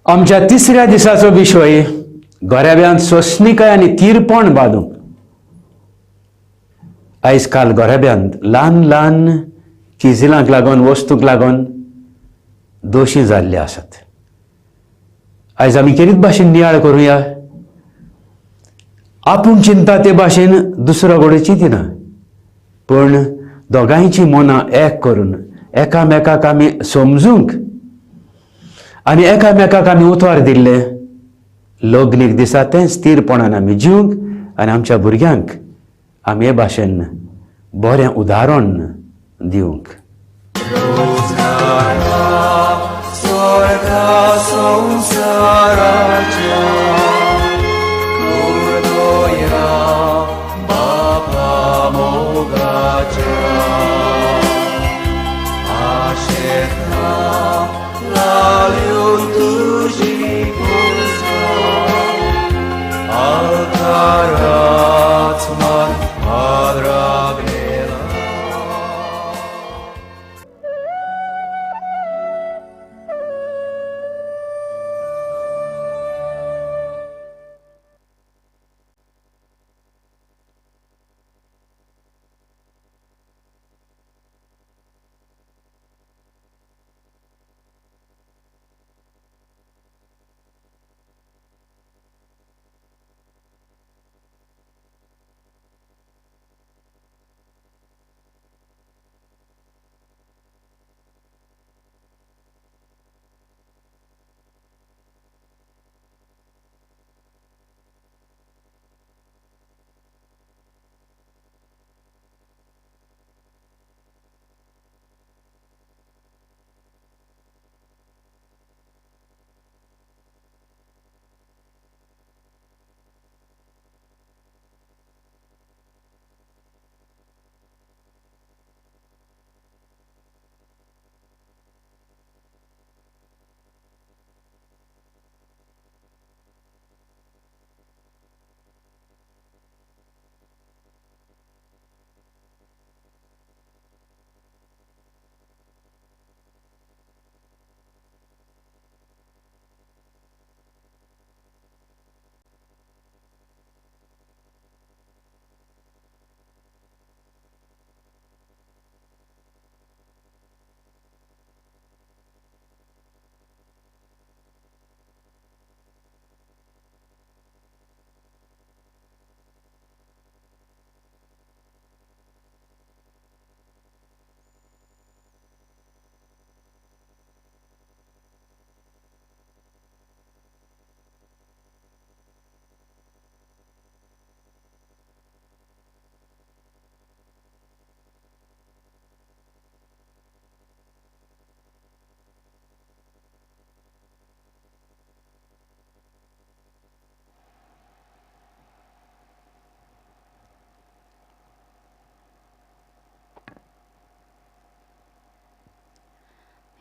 आमच्या तिसऱ्या दिसाचो विषय गोरेब्यांत सोंसणीकाय आनी तीरपण बांदूंक. आयज काल गोरेब्यांत ल्हान ल्हान चिजिलांक लागून वस्तूंक लागून दोशी जाल्ले आसात. आयज आमी कितें भाशेन नियाळ करुया. आपूण चिंता ते भाशेन दुसरो घोडे चिंतिना, पूण दोगांयची मनां एक करून एकामेकाक आमी समजूंक आनी एकामेकाक आमी उतर दिल्ले लग्नीक दिसा तेंच तीरपणान आमी जिवंक आनी आमच्या भुरग्यांक आमी हे भाशेन बरें उदाहरण दिवंक.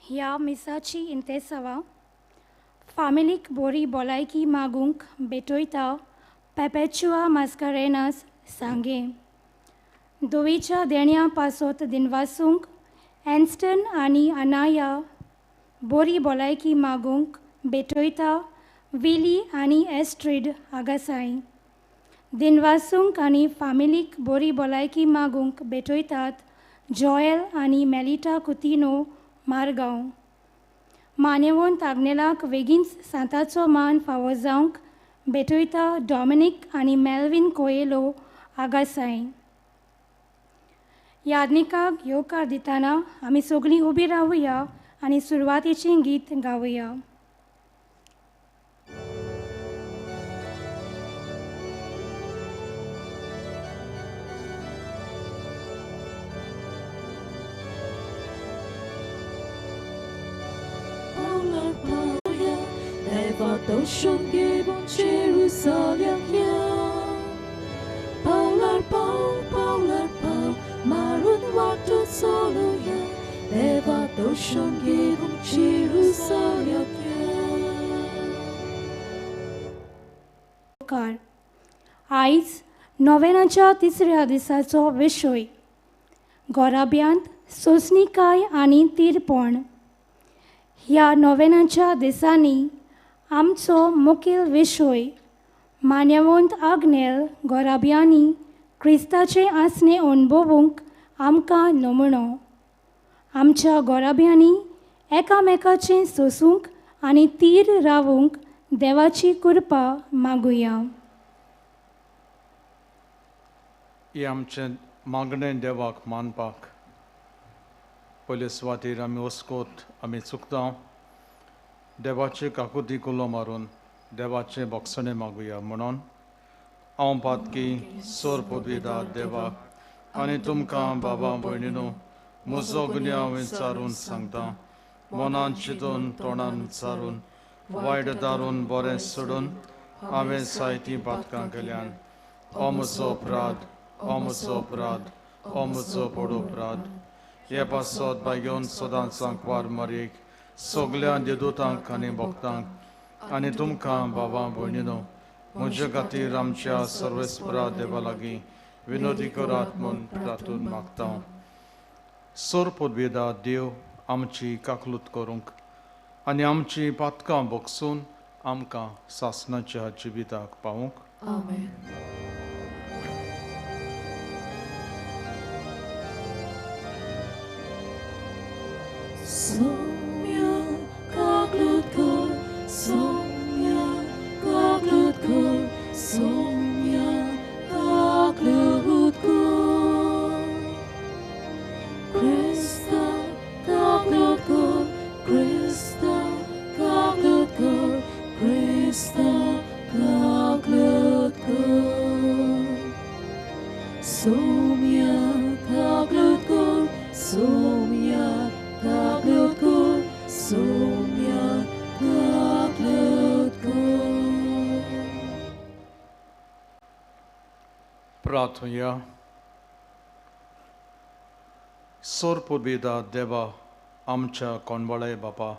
ह्या मिसाची इंतेसावा फामिलीक बरी भलायकी मागूंक बेटोयता पेपेचुआ मास्कारेनास सांगे. दोवेच्या देण्या पासत दिनवासूंक एन्स्टन आनी अनाया बरी भलायकी मागूंक बेटोयता विली आनी एस्ट्रीड आगासाय. दिनवासूंक आनी फामिलीक बरी भलायकी मागूंक बेटोयतात जॉयल आनी मेलिटा कुतिनो मारगांव. मानेवंत आग्नेलाक बेगीन सांताचो मान फावो जावंक बेटोयता डॉमिनिक आनी मेल्विन कोएलो आगासाय. यादनिकाक येवकार दितना आमी सगळीं उबी रावुया आनी सुरवातेचें गीत गावुया. Tão choque bom Jerusalem ya Paular pau Marun waktu solo ya Leva tão choque bom Jerusalem ya आयज नोवेनाच्या तिसऱ्या दिसाचो विशय गोराब्यांत सोंसणीकाय आनी तीरपण. ह्या नोवेनाच्या दिसांनी आमचो मुखेल विशय मान्यवंत आग्नेल गोराब्यांनी क्रिस्ताचे आसणे अणभवूंक आमकां नमुनो. आमच्या गोराब्यांनी एकामेकाचें सोसूंक आनी तीर रावूंक देवाची कृपा मागुया. हे आमचें मागणें देवाक मानपाक पयले सुवातेर आमी वस्कोत आमी चुकता देवाचे काकुती कुलो मारून देवाचे बोगसणे मागुया म्हणून हांव पातकी सोर पदवीदार देवाक आनी तुमकां बाबा भयणीनो म्हजो गुन्यांव विचारून सांगता. मनान चिंतून तोंडान विचारून वायट दारून बरें सोडून हांवें जायतीं पातकां केल्यान हो म्हजो अपराध, हो म्हजो अपराध, हो म्हजो व्हड अपराध. हे पासत बागेवन सदांच सांकवार मारयेक सगल्या देदूतांक आनी भक्तांक आनी तुमकां बाबा भयणीनो म्हजे खातीर आमच्या सर्वेस्परा देवा लागीं विनोदी करात म्हूण तातूंत मागता. सोर पदवीदार देव आमची काकलूत करूंक आनी आमची पातकां भोगसून आमकां सासणाच्या जिविताक पावूंक. Amen. Somya kaklut kor, somya kaklut kor, somya kaklut kor. Krista kaklut kor, Krista kaklut kor, Krista kaklut kor. Somya kaklut kor, somya kaklut kor, somya kaklut kor. प्रार्थया. सोर पदवीदार देवा आमच्या कोणबळे बापा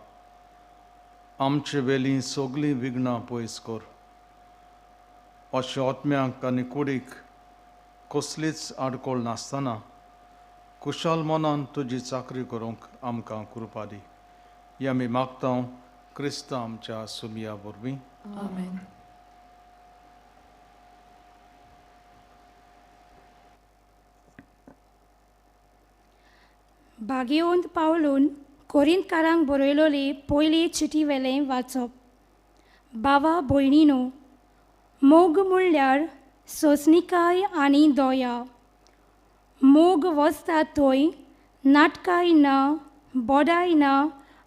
आमचे वेलीं सगलीं विघ्नां पयस कर. अशें आत्म्यांक आनी कुडीक कसलीच आडकोळ नासतना कुशाल मनान तुजी चाकरी करूंक आमकां कृपा दी. हें आमी मागता क्रिस्त आमच्या सुमया वरवीं. Amen. बागेवंत पावलून कोरिंतकारांक बरयलोली पयली चिटी वेलें वाचप. बावा भयणीनो, मोग म्हणल्यार सोंसणिकाय आनी दया. मोग वचता थंय नाटकाय ना, बोडाय ना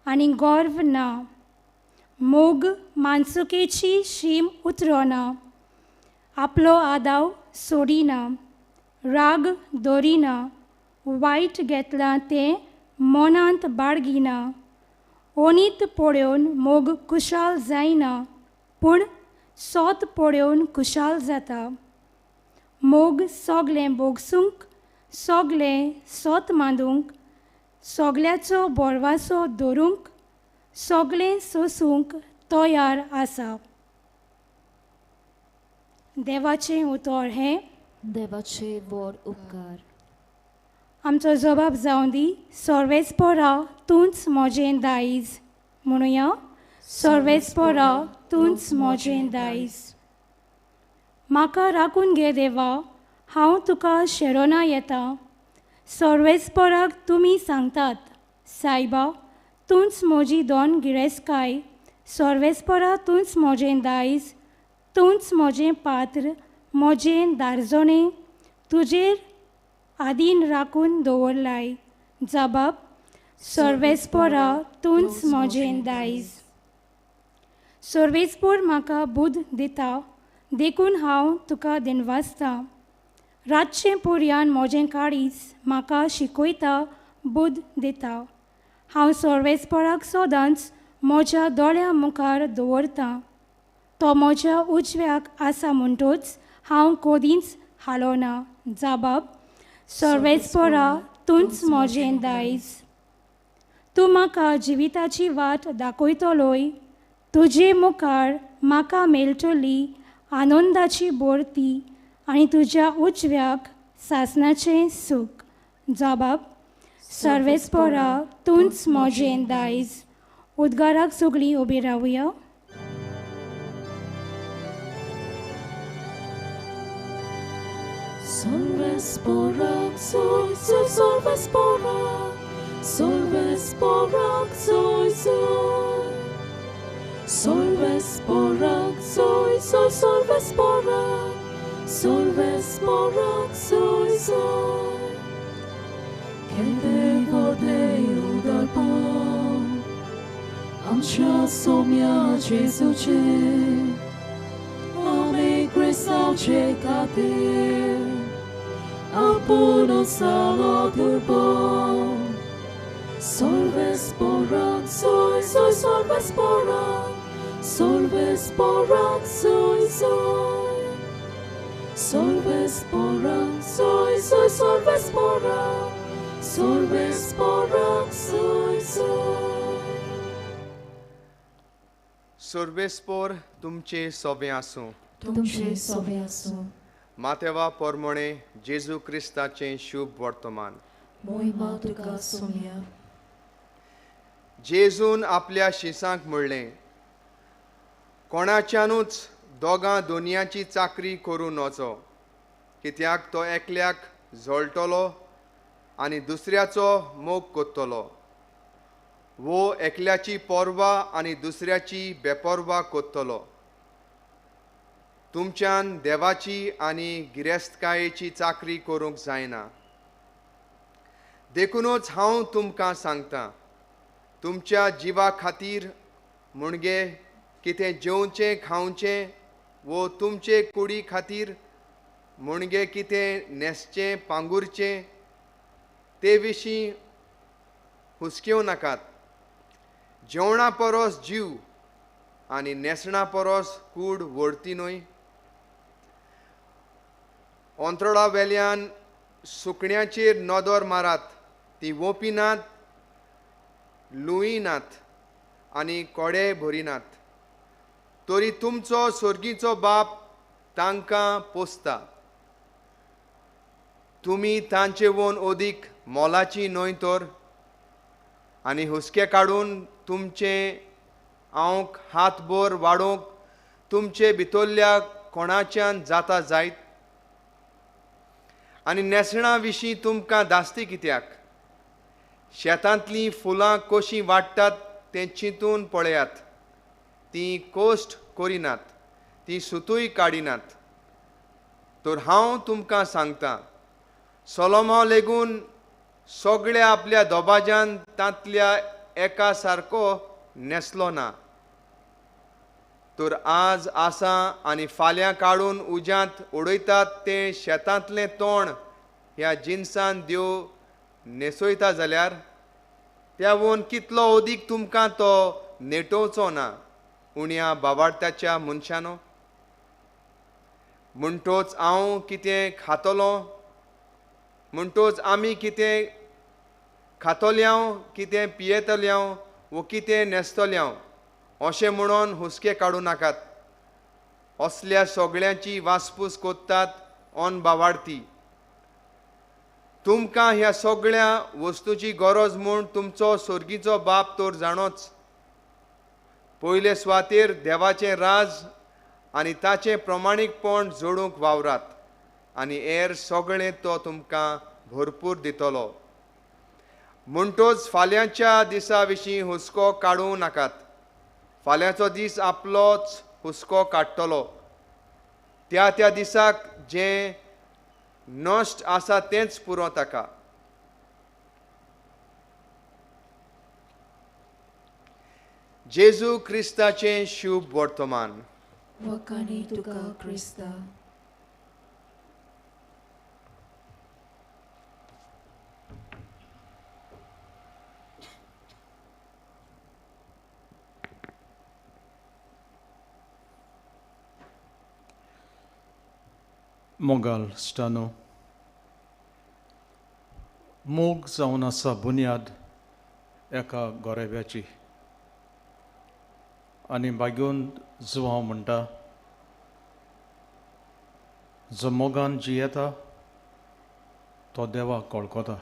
आनी गर्व ना. मोग मानसुकेची शीम उतरना, आपलो आदाव सोडिना, राग दरिना, वायट घेतलां तें मनांत बाळगिना. ओनीत पळोवन मोग कुशाल जायना, पूण सोत पळोवन कुशाल जाता. मोग सोगलें भोगसूंक, सोगलें सोत मांडूंक, सोगल्याचो बोरवासो दवरूंक, सोगलें सोसूंक तयार आसा. देवाचें उतर हें. देवाचे बोर उपकार. आमचो जबाब जावन दी. सर्वेस्परा तूंच मोजें दायज. म्हणुया, सर्वेस्परा तूंच मोजें दायज. म्हाका राखून घे देवा, हांव तुका शेरोना येता. सर्वेस्पराक तुमी सांगतात, सायबा तूंच म्हजी दोन गिरेस्तकाय. सर्वेस्परा तूंच मोजें दायज, तूंच मोजें पात्र, मोजें दारजोणें तुजेर आदीन राखून दवरलाय. जबाब, सर्वेस्परा तूंच मोजें दायज. सर्वेस्पर म्हाका बुद्ध दिता, देखून हांव तुका दिनवासता. रातचें पुर्यान मोजें काळीज म्हाका शिकयता, बुद्ध दिता. हांव सर्वेस्पराक सदांच म्हज्या दोळ्या मुखार दवरतां. तो म्हज्या उजव्याक आसा म्हणटूच हांव कोदींच हालोना. जबाब, सर्वेस्परा तूंच मोजें दायज. तूं म्हाका जिविताची वाट दाखयतलोय. तुजे मुखार म्हाका मेळटली आनंदाची बोरती आनी तुज्या उजव्याक सासणाचें सूख. जबाब, सर्वेस्परा तूंच मोजें दायज. उद्गाराक सगळीं उबी रावया. Solves porak soy, soy, solves porak. Solves porak soy, soy. Solves porak soy, soy, solves porak. Solves porak soy, soy. Kiedy wodeju darpon, amcia somia Jezucie, ame Christaucie katir, apuno salo turbon. Solves porak soy, soy, solves porak. Solves porak soy, soy. Solves porak soy, soy, solves porak. Solves porak soy, soy. सोर्बेस्पोर तुमचे सोबे आसूं तुमचे सोबे आसूं मातेवा पोरमोणे जेजू क्रिस्ताचें शुभ वर्तमान मोहिमा तुका सोम्या जेजून आपल्या शिसांक म्हणलें कोणाच्यानूच दोगां दोनयाची चाकरी करूं नवचो कित्याक तो एकल्याक झोळटलो आनी दुसऱ्याचो मोग कोत्तलो वो एकल्याची पोरवा आनी दुसऱ्याची बेपोरवा कोत्तलो तुमच्यान देवाची आनी गिरेस्तकायेची चाकरी करूंक जायना देखूनच हांव तुमकां सांगतां तुमच्या जिवा खातीर मुणगे कितें जेवचें खावचें वो तुमचे कुडी खातीर मुणगे कितें न्हेसचें पांगुरचें ते विशीं हुस्केव नाकात जेवणा परोस जीव आनी न्हेसणा परोस कूड व्हरती न्हय अंतरळा वेल्यान सुकण्याचेर नदर मारात ती वोपिनात लुयनात आनी कोडे भरिनात तरी तुमचो स्वर्गीचो बाप तांकां पोसता तुमी तांचे वोन ओदीक मोलाची न्हय तर आनी हुस्के काडून तुमचे हांवक हातभर वाडोवंक तुमचे भितरल्या कोणाच्यान जाता जायत आनी नेसणा विशीं तुमकां दास्ती कित्याक शेतांतलीं फुलां कशीं वाडटात तें चिंतून पळयात तीं कोश्ट करिनात तीं सुतूय काडिनात तर हांव तुमकां सांगतां सोलोमो लेगून सगळ्या आपल्या दोबाज्यान तांतल्या एका सारको नेसलो ना तर आज आसा आनी फाल्यां काडून उज्यांत उडयतात तें शेतांतलें तोंड ह्या जिन्सान देव न्हेसयता जाल्यार त्या वोन कितलो ओदीक तुमकां तो नेटोवचो ना उण्या बाबार्त्याच्या मनशानो म्हणटोच हांव कितें खातलो म्हणटोच आमी कितें खातोल्याव कितें पियेतल्याव वो कितें न्हेसतल्याव अशें म्हणून हुस्के काडूं नाकात असल्या सगळ्यांची वासपूस कोत्तात ऑन बावार्थी तुमकां ह्या सगळ्या वस्तूची गरज म्हूण तुमचो स्वर्गीचो बाप तर जाणोच पयले सुवातेर देवाचें राज आनी ताचें प्रमाणीकपण जोडूंक वावरात आनी हेर सगळें तो तुमकां भरपूर दितलो म्हणटोच फाल्यांच्या दिसा विशीं हुस्को काडूं नाकात फाल्यांचो दीस आपलोच हुस्को काडटलो त्या त्या दिसाक जें नश्ट आसा तेंच पुरो ताका जेजू क्रिस्ताचें शुभ वर्तमान वखाणी तुका क्रिस्ता मोगाल स्टानो मोग जावन आसा बुन्याद एका गोरेब्याची आनी बागून जो हांव म्हणटा जो मोगान जियेता तो देवाक वळखता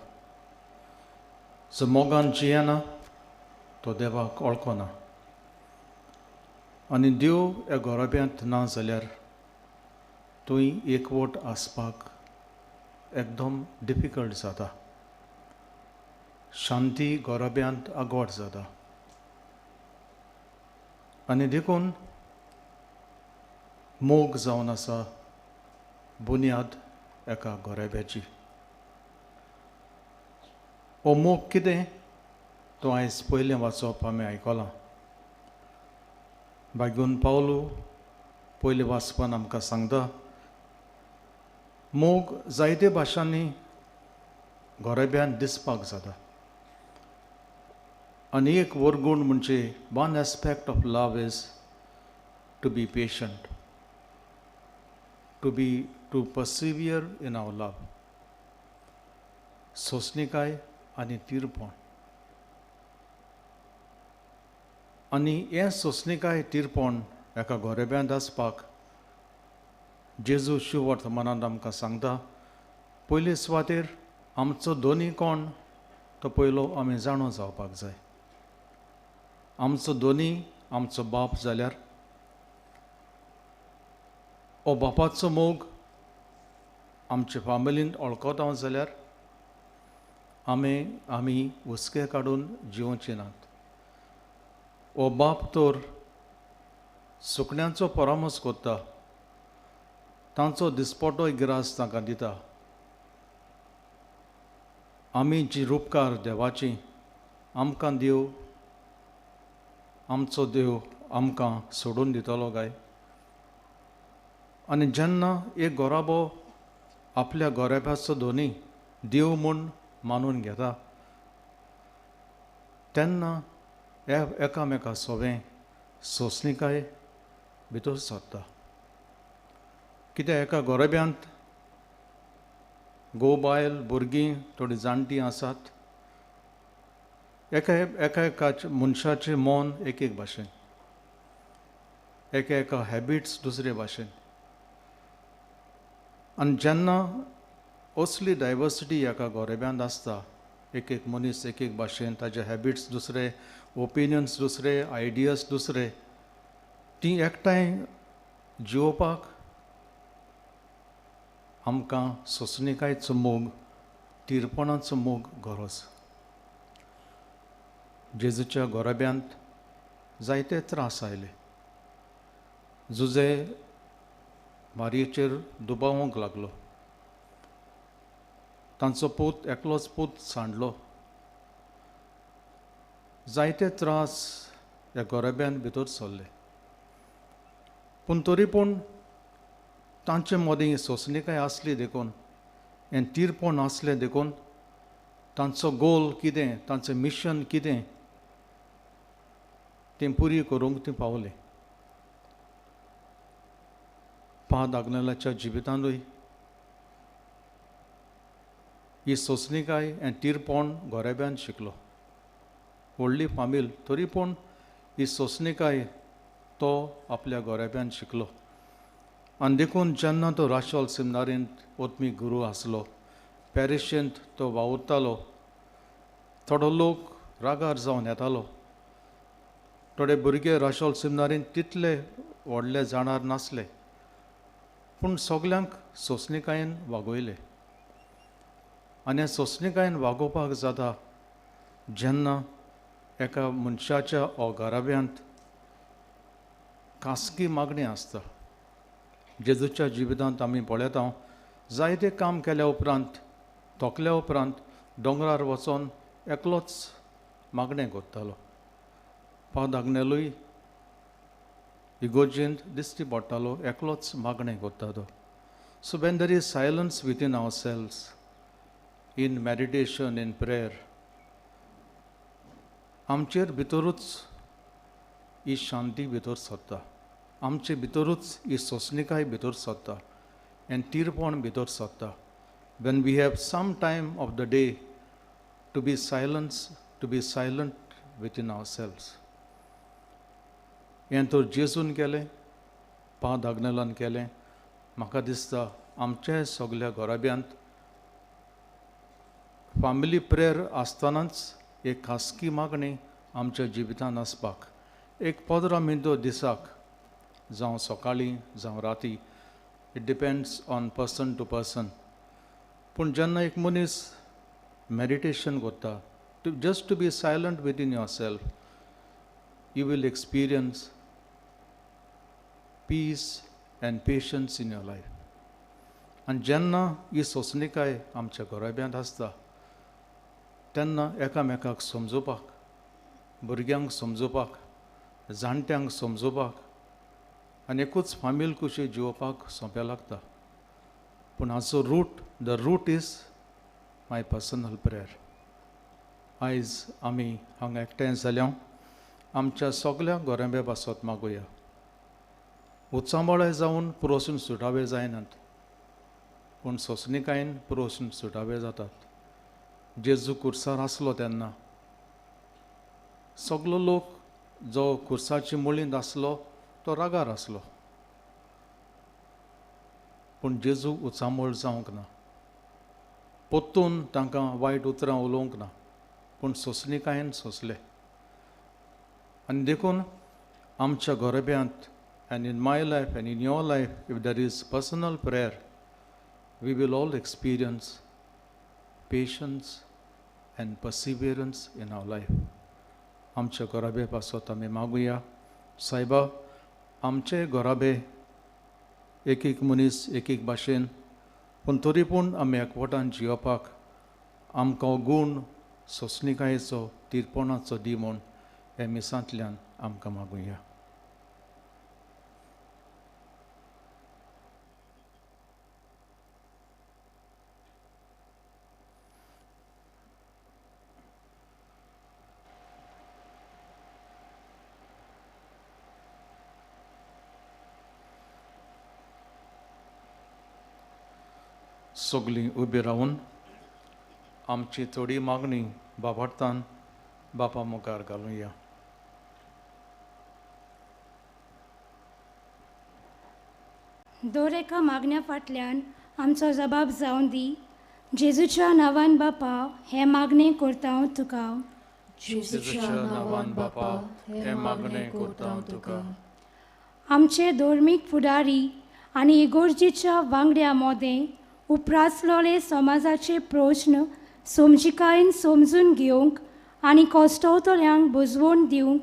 जो मोगान जियेना तो देवाक वळखना आनी देव ह्या गोरेब्यांत ना जाल्यार तुवें एकवट आसपाक एकदम डिफिकल्ट जाता. शांती गोरब्यांत आगोड जाता. आनी देखून मोग जावन आसा बुन्याद एका गोरेब्याची. हो मोग कितें तो आयज पयलें वाचप आमी आयकलां. बागून पावलू पयले वाचपान आमकां सांगता मोग जायते भाशांनी गोरेब्यान दिसपाक जाता. आनी एक वरगूण म्हणजे one aspect of love is to be patient, to persevere in our love. सोंसणीकाय आनी तीरपण. आनी हें सोंसणीकाय तीरपण एका गोरेब्यांत आसपाक जेजू शिव वर्तमानांत आमकां सांगता पयले सुवातेर आमचो दोनी कोण तो पयलो आमी जाणो जावपाक जाय. आमचो दोनी आमचो बाप जाल्यार हो बापाचो मोग आमचे फामिलींत वळखता जाल्यार आमी हुस्के काडून जिवचे नात. हो बाप तर सुकण्यांचो परामर्श करता, तांचो दिसपटोय गिरास तांकां दिता. आमी जी रुपकार देवाची आमकां देव आमचो देव आमकां सोडून दितलो काय. आनी जेन्ना एक गोराबो आपल्या गोरेब्याचो दोनी देव म्हूण मानून घेता तेन्ना एकामेका सोबें सोंसणीकाय भितर सरता. कित्याक एका गोरेब्यांत घोव बायल भुरगीं थोडीं जाणटीं आसात. एका मनशाचें मन एक भाशेन, एका हॅबिट्स दुसरे भाशेन. आनी जेन्ना असली डायवर्सिटी एका गोरेब्यांत आसता, एक मनीस एक भाशेन, ताजे हॅबिट्स दुसरे, ओपिनियन्स दुसरे, आयडियाज दुसरे, ती एकठांय जिवोवपाक आमकां सोंसणीकायेचो मोग, तीरपणाचो मोग गरज. जेजूच्या गोरेब्यांत जायते त्रास आयले. जुजे मारयेचेर दुबावंक लागलो. तांचो पूत एकलोच पूत सांडलो. जायते त्रास ह्या गोरेब्यान भितर सरले. पूण तरी पूण तांचे मदीं सोंसणीकाय आसली देखून हें तीरपण आसलें देखून तांचो गोल कितें, तांचें मिशन कितें तें पुरी करूंक तीं पावले. पाद आग्नेलाच्या जिवितांतूय ही सोंसणीकाय हें तीरपण गोरेब्यान शिकलो. व्हडली फामील तरी पूण ही सोंसणीकाय तो आपल्या गोरेब्यान शिकलो. आनी देखून जेन्ना तो राशोल सेमिनारींत ओत्मीक गुरू आसलो, पॅरिशेंत तो वावुरतालो, थोडो लोक रागार जावन येतालो. थोडे भुरगे राशोल सेमिनारींत तितले व्हडले जाणार नासले, पूण सगल्यांक सोंसणीकायेन वागयले. आनी ह्या सोंसणीकायेन वागोवपाक जाता जेन्ना एका मनशाच्या गोरेब्यांत खासगी मागणी आसता. जेजूच्या जिवितांत आमी पळयता जायते काम केल्या उपरांत, तोकल्या उपरांत दोंगरार वचोन एकलोच मागणें करतालो. पाद आग्नेलूय इगोर्जेंत दिश्टी पडटालो, एकलोच मागणें करता तो. So when there is silence within our selves, in meditation, in prayer, आमचेर भितरूच ही शांती भितर सरता. आमचे भितरूच ही सोंसणीकाय भितर सरता आनी तीरपण भितर सरता. When we have some time of the day to be silent within our selves. हें तर जेजून केलें, पाद आग्नेलान केलें. म्हाका दिसता आमच्या सगल्या गोरेब्यांत फामिली प्रेयर आसतनाच एक खासगी मागणी आमच्या जिवितांत आसपाक. एक 15 मिनटो दिसाक, जावं सकाळीं जावं राती, it depends on person to person. पूण जेन्ना एक मनीस मेडिटेशन करता, just to be silent within yourself, you will experience peace and patience in your life. आनी जेन्ना ही सोंसणीकाय आमच्या घोराब्यांत आसता तेन्ना एकामेकाक समजोवपाक, भुरग्यांक समजोवपाक, जाणट्यांक समजोवपाक आनी एकूच फामील कुशी जिवोवपाक सोंपें लागता. पूण हाचो the root is my personal prayer. आयज आमी हांगा एकठांय जाल्या आमच्या सगळ्या गोरेंब्या पासत मागुया. उत्सांबळे जावन पुरोसून सुटावे जायनात, पूण सोंसणीकायेन पुरोसून सुटावे जातात. जेजू कुर्सार आसलो तेन्ना सगलो लोक जो कुर्साची मुळींत आसलो तो रागार आसलो, पूण जेजू उत्सांबळ जावंक ना. पोत्तून तांकां वायट उतरां उलोवंक ना, पूण सोंसणीकायेन सोंसले. आनी देखून आमच्या गोरेब्यांत and in my life and in your life, if there is personal prayer, we will all experience patience and perseverance in our life. आमच्या गोराबे पासत आमी मागुया, सायबा आमचे गोराबे एक एक मनीस एक एक भाशेन, पूण तरी पूण आमी एकवटान जियोवपाक आमकां गूण सोंसणीकायेचो, तिरपणाचो दी म्हूण हे मिसांतल्यान आमकां मागुया. सगळीं उबी रावन आमची थोडी मागणी बाबार्थान बापा मुखार घालुया. दर एका मागण्या फाटल्यान आमचो जबाब जावन दी. जेजूच्या नांवान बापा हे मागणें करता हांव तुका. जेजूच्या नांवान बापा हे मागणें करता हांव तुका. आमचे धर्मीक फुडारी आनी इगोर्जेच्या वांगड्या मोदें उप्रासलोले समाजाचे प्रश्न समजिकायेन समजून घेवंक आनी कश्टवतल्यांक बुजवून दिवंक,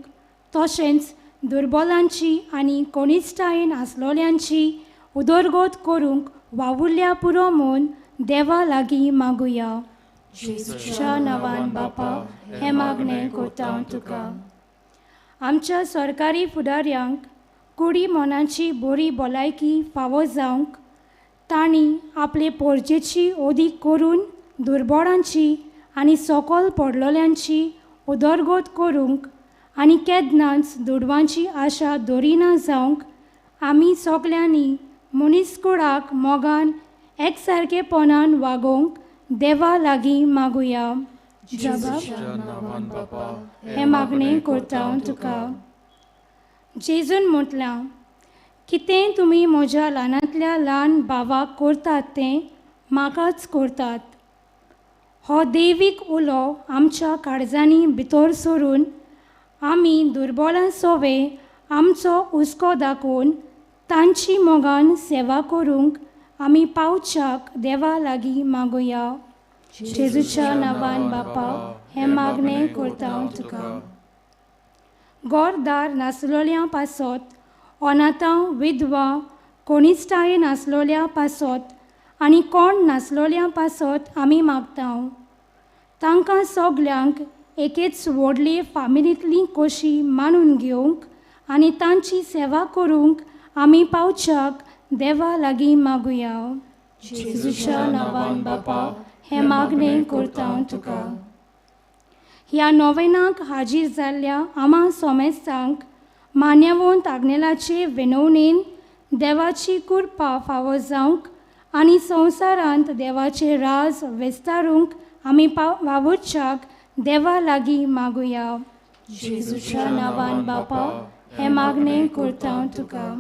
तशेंच दुर्बलांची आनी कोणिश्टायेन आसलोल्यांची उदरगत करूंक वावुरल्या पुरो म्हूण देवा लागीं मागुया. जेजूच्या नांवान बापा हे मागणें करता हांव तुका. आमच्या सरकारी फुडाऱ्यांक कुडी मनाची बरी भलायकी फावो जावंक तांणी आपले पोरजेची ओदीक करून दुर्बळांची आनी सकल पडलोल्यांची उदरगत करूंक आनी केन्नाच दुडवांची आशा दवरिना जावंक आमी सगल्यांनी मनीसकुळाक मोगान एकसारकेपणान वागोवंक देवा लागीं मागुया. जेजूच्या नांवान बापा हे मागणें करता हांव तुका. जेजून म्हटलां, कितें तुमी म्हज्या ल्हानांतल्या ल्हान भावाक करतात तें म्हाकाच करतात. हो दैवीक उलो आमच्या काळजांनी भितर सरून आमी दुर्बलां सोवे आमचो हुस्को दाखोवन तांची मोगान सेवा करूंक आमी पावच्याक देवा लागीं मागुया. जेजूच्या नांवान बापा हे मागणें करता हांव तुका. घरदार नासलोल्या पासत, अनाथां, विधवा, कोणिश्टायेन नासलोल्या पासत आनी कोण नासलोल्या पासत आमी मागता. तांकां सगल्यांक एकेच व्हडले फामिलींतली कशी मानून घेवंक आनी तांची सेवा करूंक आमी पावच्याक देवा लागीं मागुया. जेजूच्या नांवान बापा हे मागणें करता हांव तुका. ह्या नोवेनाक हाजीर जाल्ल्या आमा सोमेस्तांक मान्यवंत आग्नेलाचे विनवणेन देवाची कृपा फावो जावंक आनी संवसारांत देवाचे राज विस्तारूंक आमी वावुरच्याक देवा लागीं मागुया. जेजूच्या नांवान बापा हे मागणें करता हांव तुका.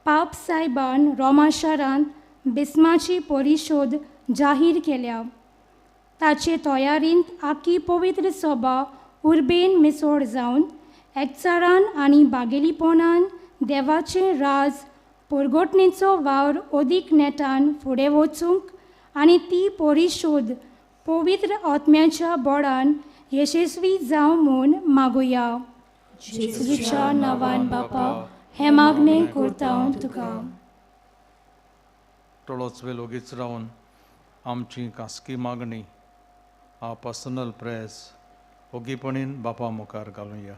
पाप सायबान रोमा शारांत बिस्माची परिशोध जाहीर केल्या. ताचे तयारींत आख्खी पवित्र सभा उर्बेन मिसळ जावन एकचारान आनी बागेलीपणान देवाचें राज परगटणेचो वावर अदीक नेटान फुडें वचूंक आणि ती परिशोध पवित्र आत्म्याच्या बळान यशस्वी जावं म्हूण मागुया. जेजूच्या नांवान बापा हे मागणें करता हांव तुका. थोडोच वेळ ओगीच रावन आमची खासगी मागणी आ पर्सनल प्रेयर्स ओगीपणीन बापा मुखार घालुया.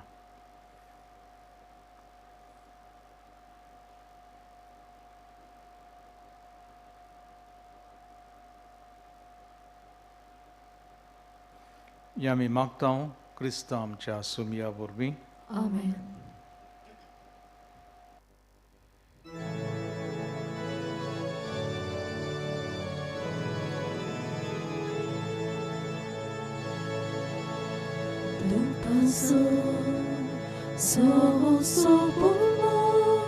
या आमी मागता क्रिस्त आमच्या सुमया वरवीं. Amen. So pulmon,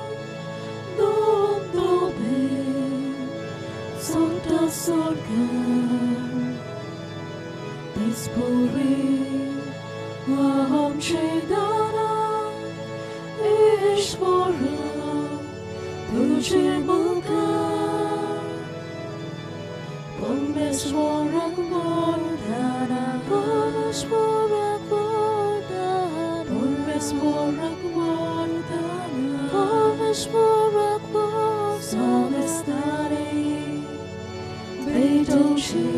dobe, sota sorgan, dispori, aham shedara, ishvara, tujhe muka, pomeshwarak mordana, pomeshwarak mordana, pomeshwarak mordana, pomeshwarak mordana, somestare, bedoshi,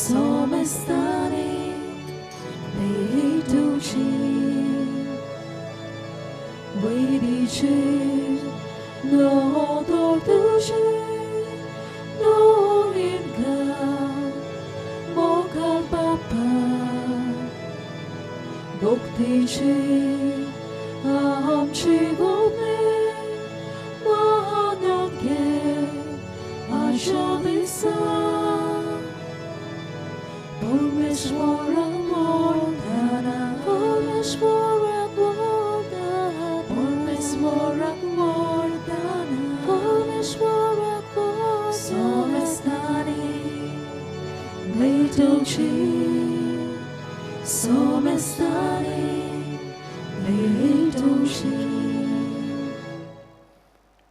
somestare, bedoshi, vedice, no tortushi, no inga, mokar papa, doktice, amci gome, mahanake, ashodisa, Pormeshwarak mordana, Pormeshwarak mordana, Pormeshwarak mordana, Pormeshwarak mordana, somestani, beitochi, somestani, beitochi.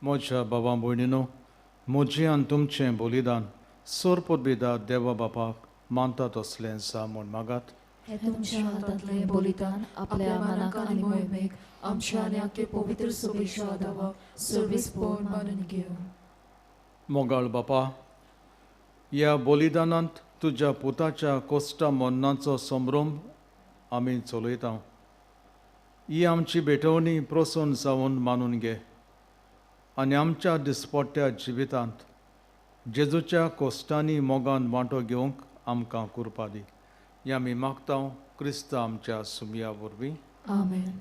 म्हज्या बाबा भयणीनो, म्हजें आनी तुमचें बलिदान सोरपोतबिदा देवा बापाक मानतात असलें सा म्हूण मागात. हे तुमच्या हातांतलें बलिदान आपल्या मनाक आनी मोहिमेक आमच्या आनी आख्खे पवित्र सोबीच्या आदाराक सर्वेस्पण मानून घेव. मोगाळ बापा, ह्या बलिदानांत तुज्या पुताच्या कोश्टा मरणाचो संभ्रम आमी चलयता. ही आमची भेटवणी प्रसन्न जावन मानून घे आनी आमच्या दिसपट्ट्या जिवितांत जेजूच्या कोश्टांनी मोगान वांटो घेवंक आमकां कुरपा दी. हें आमी मागता क्रिस्त आमच्या सुमया वरवीं. Amen.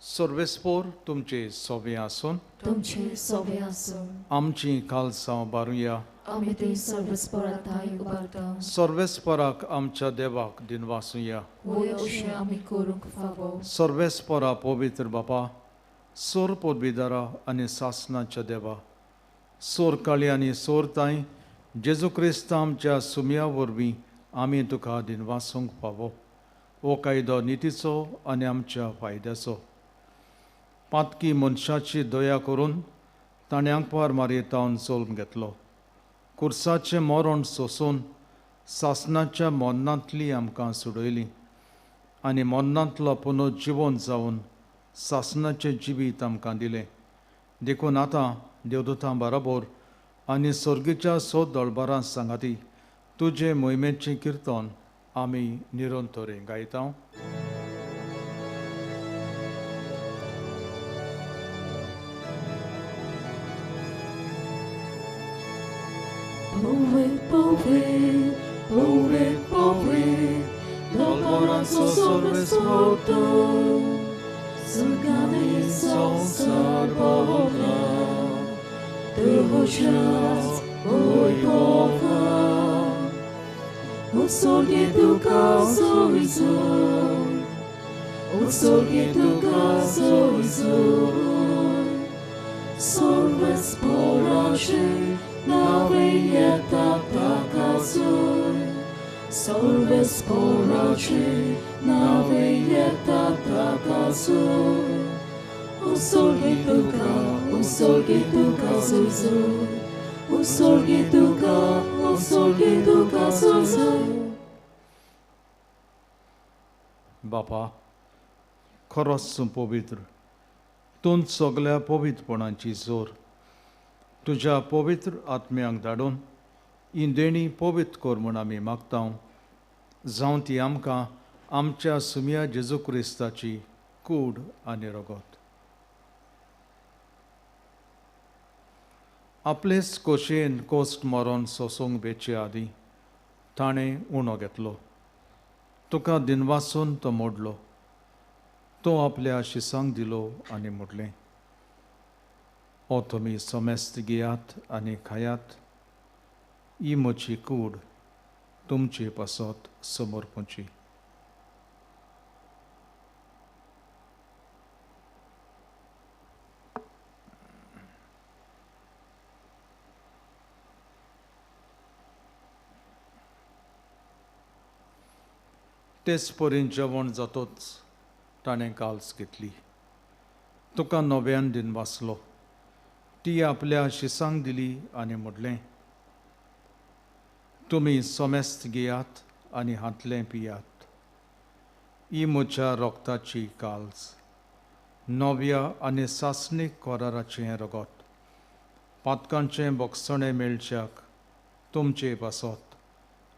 सर्वेस्पोर तुमचे सोबे आसून तुमचे सोबे आसून आमची खालसांव बारुया. आमी ते सर्वेस्पराताय उबारता. सर्वेस्पराक आमच्या देवाक दिनवासुया. वय अशें आमी करूंक फावो. सर्वेस्परा पवित्र बापा, सोर पोदबिदारा आनी सासनाच्या देवा, सोर काळी आनी सोर ताई जेजू क्रिस्त आमच्या सुमया वरवीं आमी तुका दिनवासूंक फावो. हो कायदो नितीचो आनी आमच्या फायद्याचो. पातकी मनशाची दया करून ताणें आंकवार मारयेतावन चोलून घेतलो. कुर्साचें मरण सोंसून सासनाच्या मरणांतली आमकां सुडयली आनी मरणांतलो पुनर्जिवन जावन सासनाचें जिवीत आमकां दिलें. देखून आतां देवदूतां बरोबर आनी सर्गीच्या सो दळबारां सांगाती तुजे मोहिमेचें किर्तन आमी निरंतरे गायता. Poet, poet, poet, poet, dolboranzo sorvesporto, surgane sonsar Boga, Tyho czas, oj Boga, od sorgie tuka zoj zoj, od sorgie tuka zoj zoj, sorvesporacze, Naveje tatakazuj, sorvesporače, naveje tatakazuj. O sorgi tuka, 우솔게 두가 솔솔 우솔게 두가 솔솔 बापा खरोच पवित्र तूं सगळ्या पवित्रपणाची जोर तुज्या पवित्र आत्म्यांक धाडून ही देणी पवित्र कर म्हूण आमी मागता जावं ती आमकां आमच्या सुम्या जेजू क्रिस्ताची कूड आनी रगत आपलेच खोशयेन कोस्ट मरोन सोसूंक बेचे आदीं ताणें उणो घेतलो तुका दिनवासून तो मोडलो तो आपल्या शिसांक दिलो आनी म्हटलें ओ तुमी सोमेस्त घेयात आनी खायात ही म्हजी कूड तुमचे पासत समर्पूची तेच परीन जेवण जातोच ताणें काल्स घेतली तुका नव्यान दिन वाचलो ती आपल्या शिसांक दिली आनी म्हटलें तुमी सोमेस्त घेयात आनी हातलें पियात ही म्हज्या रोगताची काल्स नव्या आनी सासणीक कराराचें रगत पातकांचें बोगसणें मेळच्याक तुमचे पासत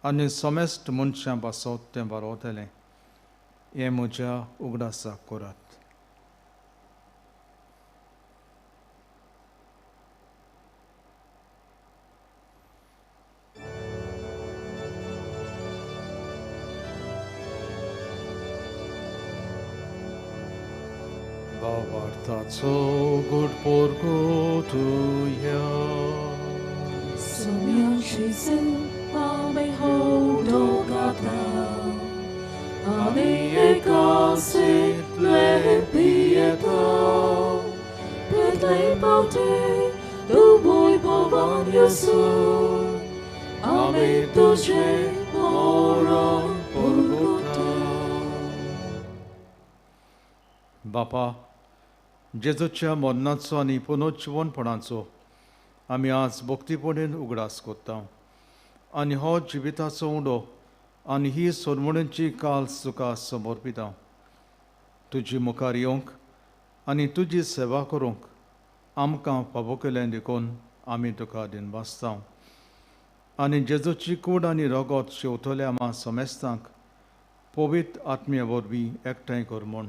आनी सोमेस्त मनशां पासत तें बरयतलें हें म्हज्या उगडासाक करात Bavartaco good porgotuja Somiaši se máme houdogata Ani ekasi lepieta Petlej paute tu boj povan Jesús Ami tuže moran porgota बापा जेजूच्या मरणाचो आनी पुनर्जीवनपणाचो आमी आज भक्तीपणेन उगडास करता आनी हो जिविताचो उंडो आनी ही सोडमणीची काल्स तुका समर्पिता तुजी मुखार येवंक आनी तुजी सेवा करूंक आमकां फावो केलें देखून आमी तुका दिनवासता आनी जेजूची कूड आनी रगत शेवतल्या आमा समेस्तांक पवित्र आत्म्या वरवीं एकठांय कर म्हूण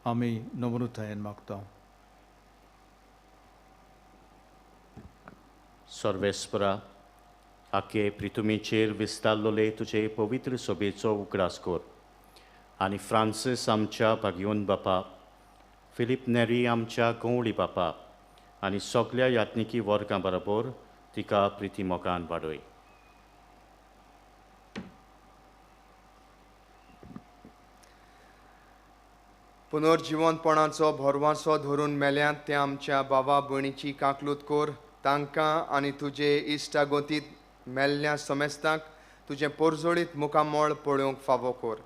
आमी नम्रतायेन मागता सर्वेस्परा आखे प्रितुमीचेर विस्तारलोले तुजे पवित्र सोबेचो उगडास कर आनी फ्रांसीस आमच्या भाग्योन बापा फिलीप नेरी आमच्या गवळी बापा आनी सगळ्या यात्निकी वर्गां बरोबर तिका प्रिती मोगान वाडय पुनर्जीवनपणाचो भरवासो धरून मेल्यांत ते आमच्या बाबा भयणीची काकलूत कोर तांकां आनी तुजे इश्टागोतीत मेल्ल्या समेस्तांक तुजें पोरजोळीत मुखामोळ पळोवंक फावो कोर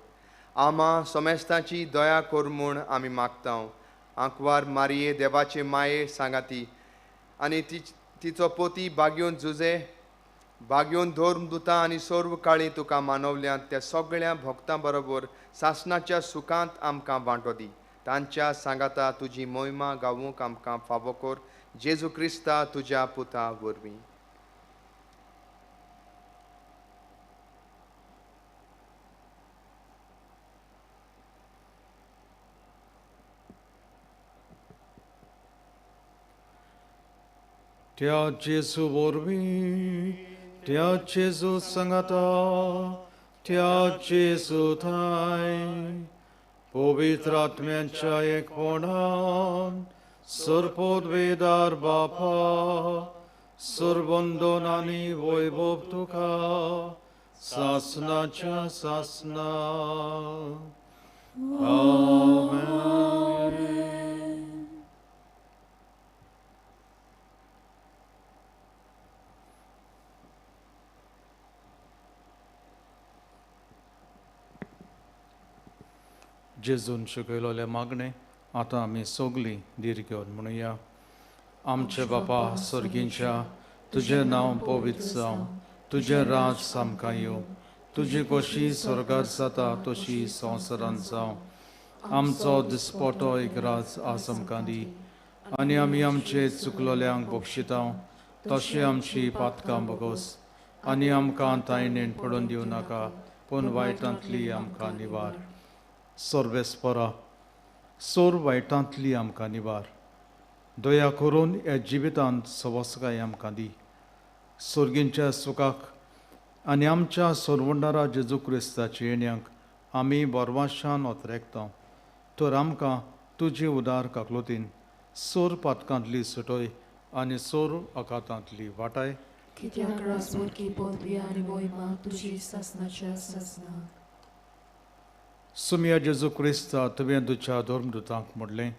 आमा समेस्ताची दया कोर म्हूण आमी मागता आंकवार मारये देवाचे माये सांगाती आनी तिचो पोती बागयोन झुजे बागयोन धोर्म दुता आनी सर्व काळी तुका मानवल्यांत त्या सगळ्या भक्तां बरोबर सासणाच्या सुखांत आमकां वांटो दी तांच्या सांगाता तुजी मोहिमा गावूंक आमकां फावो कोर जेजू क्रिस्ता तुज्या पुता वरवीं त्या जेजू वरवीं त्या जेजू सांगाता त्या जेजू थाय पवित्र आत्म्याच्या एकपणान सर्पोद्वेदार बापा सर्वंदोन आनी वैभव तुका सासनाच्या सासना आमेन जेजून शिकयलोले मागणे आतां आमी सगळीं दीर घेवन म्हणुया आमचे बापा स्वर्गींच्या तुझे नांव पवित्र जावं तुझे राज सामका येवं तुजी कशी स्वर्गार जाता तशी संवसारांत जावं आमचो दिसपटो एक राज आज आमकां दी आनी आमी आमचे चुकलोल्यांक बक्षिता तशें आमची पातकां बगोस आनी आमकां तायणेन पडून दिवं नाका पूण वायटांतली आमकां निवार सर्वेस्परा सोर वायटांतली आमकां निवार दया करून ह्या जिवितांत सवस्काय आमकां दी सर्गींच्या सुखाक आनी आमच्या सोरवंडारा जेजू क्रिस्ताच्या येण्याक आमी बोरवाशान ओतरेकता तर आमकां तुजी उदार काकलोतीन सोर पातकांतली सुटोय आनी सोर अकातांतली वाटाय कित्याक राजवटकी पदवी आनी मोहिमा तुजी सासनाच्या सासना सुमिया जेजू क्रिस्ता तुवें तुज्या धर्मदुतांक म्हणलें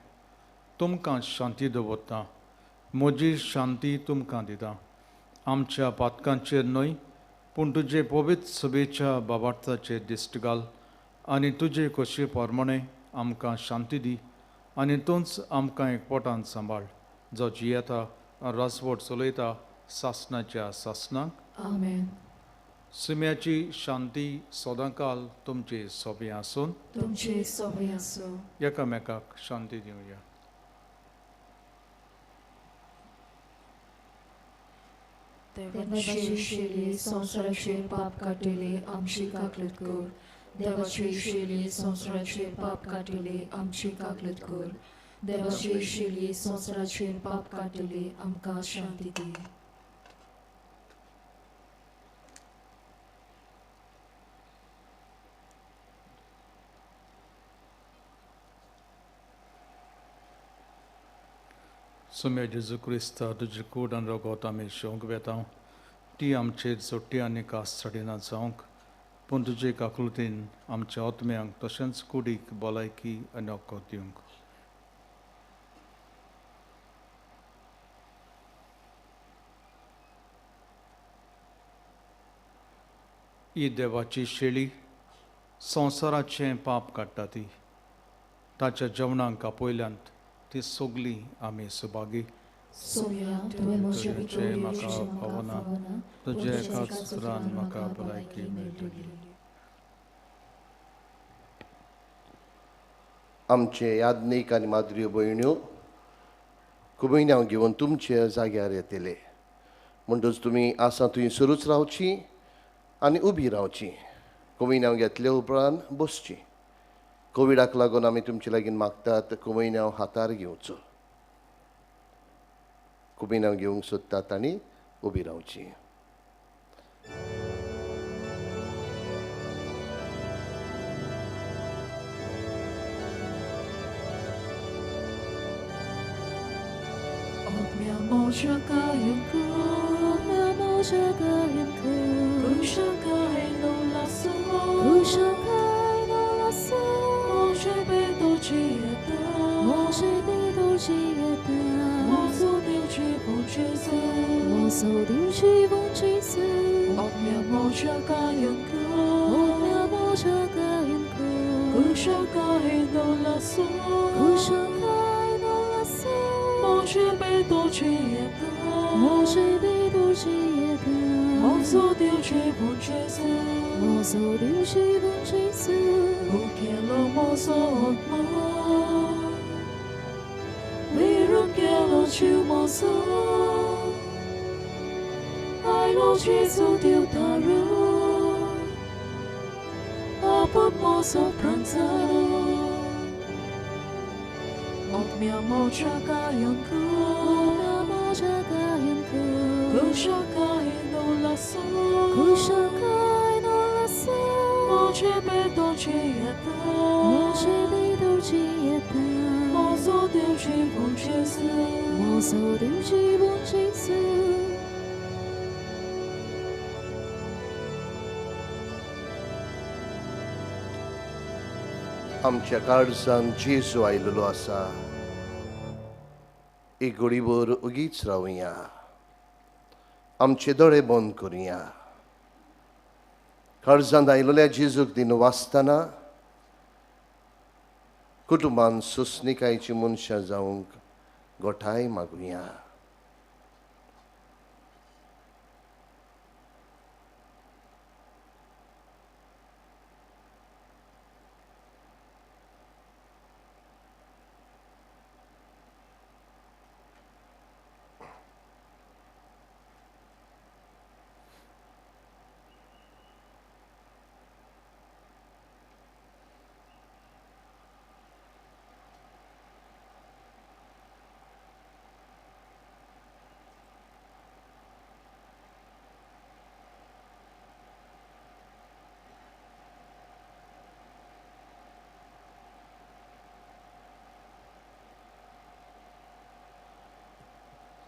तुमकां शांती दवरता म्हजी शांती तुमकां दिता आमच्या पातकांचेर न्हय पूण तुजे पवित्र सभेच्या बाबार्थाचेर दिश्ट घाल आनी तुजे खोशये पोरमणें आमकां शांती दी आनी तूंच आमकां एकवटान सांबाळ जो जियेता राजवट चलयता सासनाच्या सासनाक आमेन सुम्याची शांती सदांकाल तुमचे सोबे आसून तुमचे सोबे आसूं एकामेकाक शांती दिवया देवाचे शेली संवसाराचेर पाप काटिले आमची काकलत कर देवाचे शेली संवसाराचेर पाप काटिले आमची काकलत कर देवाचे शेली संवसाराचेर पाप काटिले आमकां शांती दी सुम्या जेजू क्रिस्ता तुजे कूड आनी रगत आमी शेवंक वेता ती आमचेर सोट्टी आनी कास चडिना जावंक पूण तुजे काकुलतीन आमच्या आत्म्यांक तशेंच कुडीक भलायकी आनी वखद दिवंक ही देवाची शेळी संवसाराचें पाप काडटा ती ताच्या जेवणाक आपयल्यांत ती सगली आमी सुभागी सोया तुवें म्हज्या तुजे म्हाका भितर पावना तुजे एकाच सुरान म्हाका भलायकी मेळटली आमचे याज्ञीक आनी माद्र्यो भयण्यो कुबयण्यांव घेवन तुमचे जाग्यार येतले म्हणटच तुमी आसा थंय सुरूच रावची आनी उबी रावची कुबयण्यांव घेतले उपरांत बसची कोविडाक लागून आमी तुमचे लागीं मागतात कुबयण्यांव हातार घेवचो कुबयण्यांव घेवंक सोदतात आनी उबी रावची आमच्या काळजांत जेजू आयिल्लो आसा एक घडीभर उगीच रावया आमचे दोळे बंद करुया काळजांत आयिल्ल्या जेजूक दिन वाचतना कुटुंबान सुस्निकायची मनशां जावंक गोठाय मागुया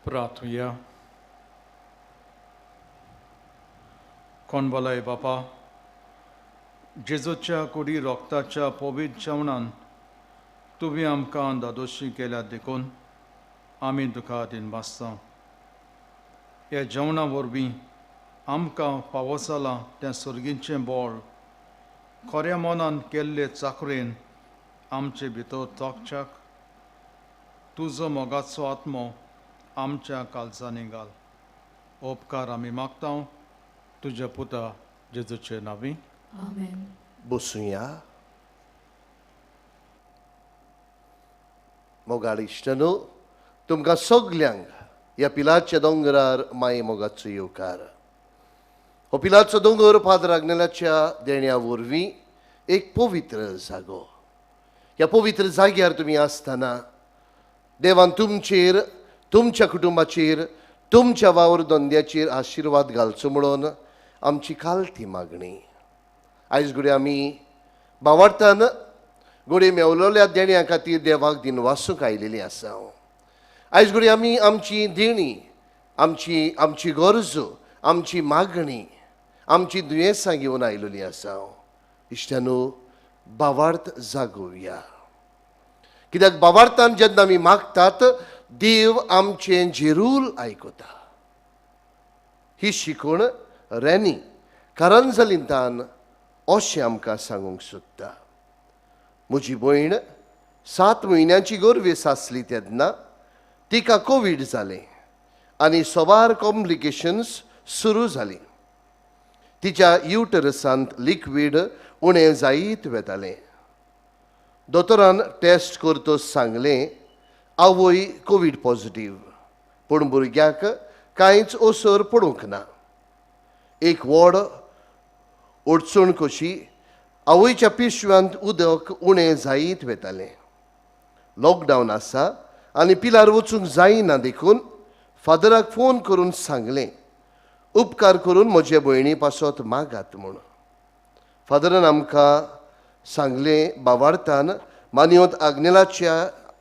प्रार्थूया. कोणभलाय बापा, जेजूच्या कुडी रोगताच्या पवित्र जेवणान तुमी आमकां दादोशी केल्या देखून आमी तुका दिनवासता. ह्या जेवणा वरवीं आमकां फावो जाला तें सुर्गीचें बोळ खऱ्या मनान केल्ले चाकरेन आमचे भितर तोखच्याक तुजो मोगाचो आत्मो आमच्या काळजांनी घाल. उपकार आमी मागता तुज्या पुता जेजूचे नांवी. आमेन. बसूया. मोगाळ इश्टनो, तुमकां सगल्यांक ह्या पिलाच्या दोंगरार माये मोगाचो येवकार. हो पिलाचो दोंगर फादर आग्नेलाच्या देण्या वरवीं एक पवित्र जागो. ह्या पवित्र जाग्यार तुमी आसतना देवान तुमचेर, तुमच्या कुटुंबाचेर, तुमच्या वावर धंद्याचेर आशिर्वाद घालचो म्हणून आमची खालती मागणी. आयज घडये आमी भावार्थान घडये मेवलोल्या देण्या खातीर देवाक दिनवासूंक आयलेली आसा. आयज घडये आमी आमची देणी, आमची गरजो, आमची मागणी, आमची दुयेंसां घेवन आयलेली आसा. इश्टानो, भावार्थ जागोवया. कित्याक भावार्थान जेन्ना आमी मागतात देव आमचें झेरूल आयकता. ही शिकवण रॅनी करंजलिंतान अशें आमकां सांगूंक सोदता. म्हजी भयण 7 म्हयन्यांची गोरवेस आसली तेन्ना तिका कोवीड जालें आनी सोबार कॉम्प्लिकेशन्स सुरू जालीं. तिच्या युटरसांत लिक्वीड उणें जायत वेतालें. दोतोरान टेस्ट करतोच सांगलें आवय कोवीड पॉझिटीव, पूण भुरग्याक कांयच ओसर पडूंक ना. एक व्हड अडचण कशी आवयच्या पिशव्यांत उदक उणें जायत वेतालें. लॉकडावन आसा आनी पिलार वचूंक जायना देखून फादराक फोन करून सांगलें उपकार करून म्हजे भयणी पासत मागात म्हूण. फादरान आमकां सांगलें भावार्थान मानियोत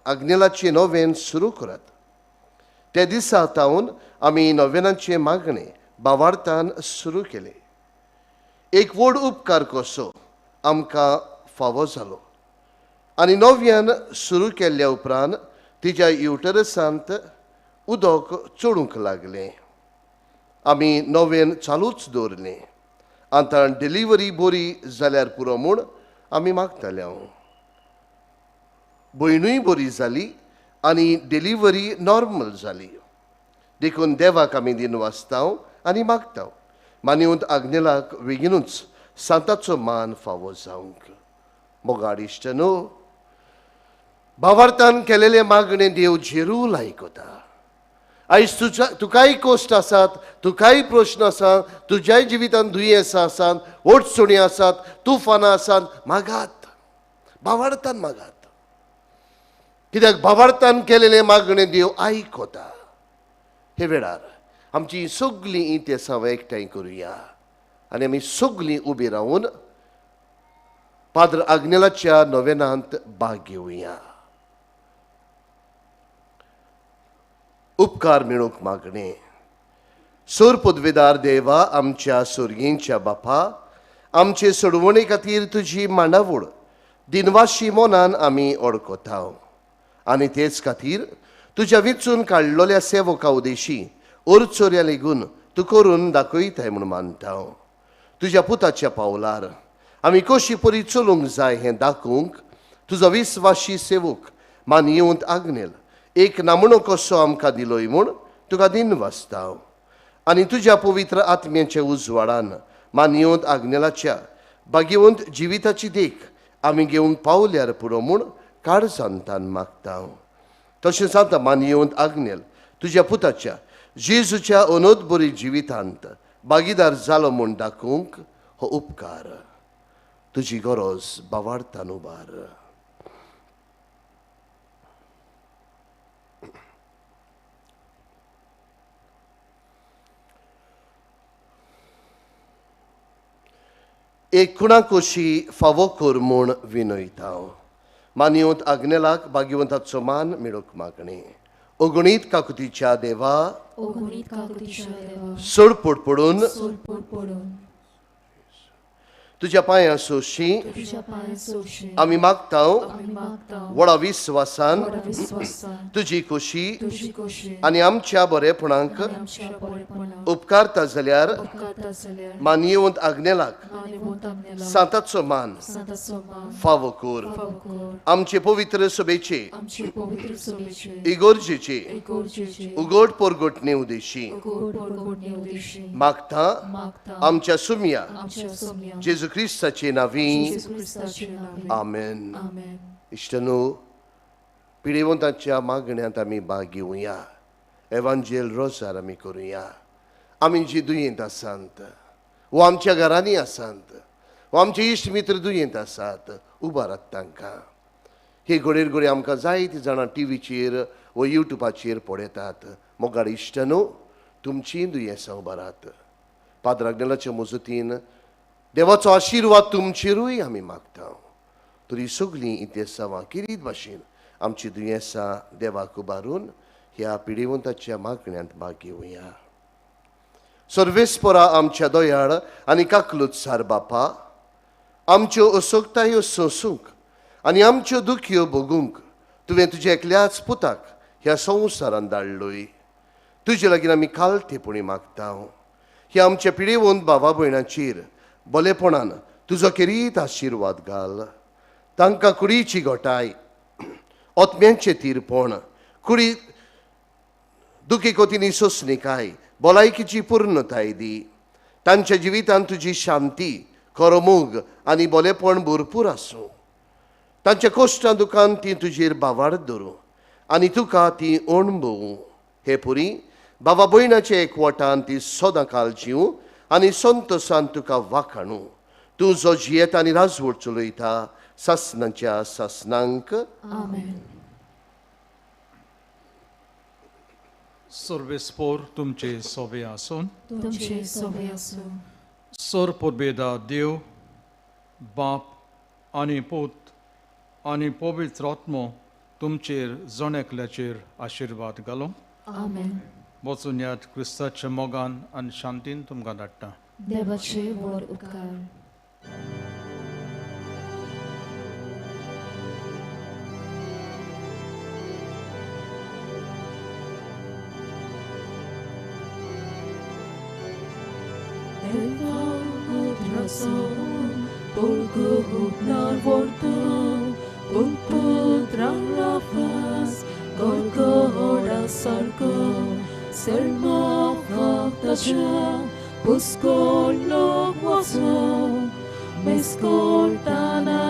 आग्नेलाचें नोवेन सुरू करात. त्या दिसा तावन आमी नोवेनाचें मागणें भावार्थान सुरू केलें. एक व्हड उपकार कसो आमकां फावो जालो आनी नव्यान सुरू केल्ल्या उपरांत तिच्या युटरसांत उदक चडूंक लागलें. आमी नोवेन चालूच दवरलें. आतां डिलिव्हरी बरी जाल्यार पुरो म्हूण आमी मागताले. भयणूय बरी जाली आनी डिलिव्हरी नॉर्मल जाली. देखून देवाक आमी दिनवासता आनी मागता मानियोत आग्नेलाक बेगीनूच सांताचो मान फावो जावंक. मोगाळ इश्टनो, भावार्थान केलेले मागणे देव झेरूल आयकता. आयज तुकाय कोश्ट आसात, तुकाय प्रश्न आसात, तुज्याय जिवितांत दुयेंसां आसात, अडचणी आसात, तुफानां आसात, मागात. भावार्थान मागात. कित्याक भावार्थान केलेले मागणे देव आयकता. हे वेळार आमची सगळीं इंतेसां एकठांय करुया आनी आमी सगळीं उबी रावन फादर आग्नेलाच्या नोवेनांत भाग घेवया. उपकार मेळूंक मागणें. सोर पदवेदार देवा, आमच्या सुर्गींच्या बापा, आमचे सोडवणे खातीर तुजी मांडावळ दिनवाशी मोनान आमी ओळखता आनी तेच खातीर तुज्या वेंचून काडलोल्या सेवका उदेशी ओरचोऱ्या लेगून तूं करून दाखयताय म्हूण मानता. तुज्या पुताच्या पावलार आमी कशी परी चलूंक जाय हें दाखोवंक तुजो विस्वाशी सेवक मानियोत आग्नेल एक नामणो कसो आमकां दिलोय म्हूण तुका दिनवासता. आनी तुज्या पवित्र आत्म्याच्या उजवाडान मानियोत आग्नेलाच्या भाग्यवंत जिविताची देख आमी घेवंक पावल्यार पुरो म्हूण काळजांतान मागता. तशेंच आतां मानियोत आग्नेल तुज्या पुताच्या जेजूच्या अनोदबरी जिवितांत भागीदार जालो म्हूण दाखोवंक हो उपकार. तुजी गरज भावार्थान उबार. एक कुणाकोशी फावो कर म्हूण विनयता. मानियोत आग्नेलाक भाग्यवंताचो मान मेळूंक मागणें. अगणित काकुतीच्या देवा अगणित काकुतीच्या देवा सोडपोट पडून सोडपोट पडून तुझ्या पांयां सोशी तुझ्या पांयां सोशी आमी मागतांव आमी मागतां व्हडा विस्वासान व्हडा विस्वासान तुजी खोशी तुझी खोशी आनी आमच्या बरेपणाक आनी आमच्या बरेपणाक उपकारता जाल्यार उपकारता जाल्यार मान येवंत आग्नेलाक मानिवंत आमनेला सांताचो मान सांताचो मान फावो कर फावो कर आमचे पवित्र सभेचे आमचे पवित्र सभेचे इगोर्जेचे इगोर्जेचे उगोड पोरगोटणे उदेशी गोड परगोटणे उद्देशी मागता मागतां आमच्या सुमया आमच्या सोम्या जेजू क्रिस्ताचे नावी जेजू क्रिस्ताचे नावे आमेन आमेन इश्टनो पिडेवंतांच्या मागण्यांत आमी भाग घेवया एवांजेल रोजार आमी करुया आमी जी दुयेंत आसात वो आमच्या घरांनी आसात वो आमचे इश्ट मित्र दुयेंत आसात उबारात तांकां हे घडये घडये आमकां जायतीं जाणां टीव्हीचेर वो युट्यूबाचेर पळयतात मोगाड इश्टनो तुमचीं दुयेंसां उबारात पाद्राग्नेलाच्या मजतीन देवाचो आशिर्वाद तुमचेरूय आमी मागता तरी सगळीं इतेसांवां किरीत भाशेन आमची दुयेंसां देवाक उबारून ह्या पिडेवंताच्या मागण्यांत भाग घेवया सर्वेस्परा आमच्या दोयाळ आनी काकलुतसार बापा आमच्यो असोगतायो सोसूंक आनी आमच्यो दुख्यो भोगूंक तुवें तुज्या एकल्याच पुताक ह्या संवसारांत धाडलोय तुजे लागीं आमी कालतेपणी मागता ह्या आमच्या पिडेवंत भावा भयणांचेर बलेपणान तुजो किरीत आशिर्वाद घाल तांकां कुडीची घोटाय ओतम्यांचें तीरपण कुडी दुखी कोतींनी सोंसणीकाय भलायकीची पूर्णताय दी तांच्या जिवितांत तुजी शांती करमूग आनी बलेपण भरपूर आसूं तांच्या कोश्टां दुखान ती तुजेर बावाड धरूं आनी तुका ती अणभवूं हे पुरी बाबा भयणाचे एकवटान ती सदां काल जिवूं आनी संतोशान तुका वाखाणू तूं जो जियेत आनी राजवट चलयता सासनांच्या सासनांक आमेन सर्वेस्पोर तुमचे सोबे आसून तुमचे सोबे आसूं सोर पोरबेदा देव बाप आनी पूत आनी पवित्र आत्मो तुमचेर जण एकल्याचेर आशिर्वाद घालो आमेन वचून यात क्रिस्ताच्या मोगान आनी शांतीन तुमकां धाडटा देवाचे वर उपकार Puskolok waso, meskoltana,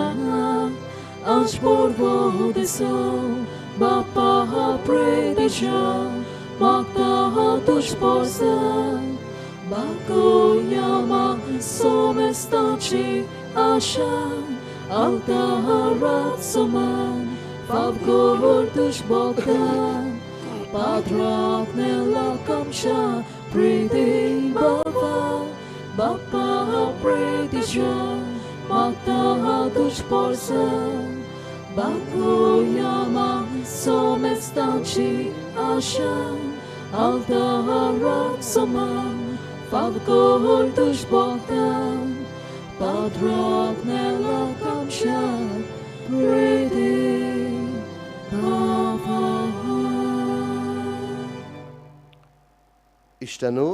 ashborbo deso, bapa ha predesha, makta ha tushporsa, bako yama somestachi asha, alta ha ratsoman, favgor tushbokta, padrak nela kamsha, Priti Baba, Bapa Pritisha, Makta Dushporsa, Baku Yama, Somestanchi, Asha, Alta Raksaman, Favko Dushbokta, Padrak Nela Kamsha, Priti Baba. इश्टनो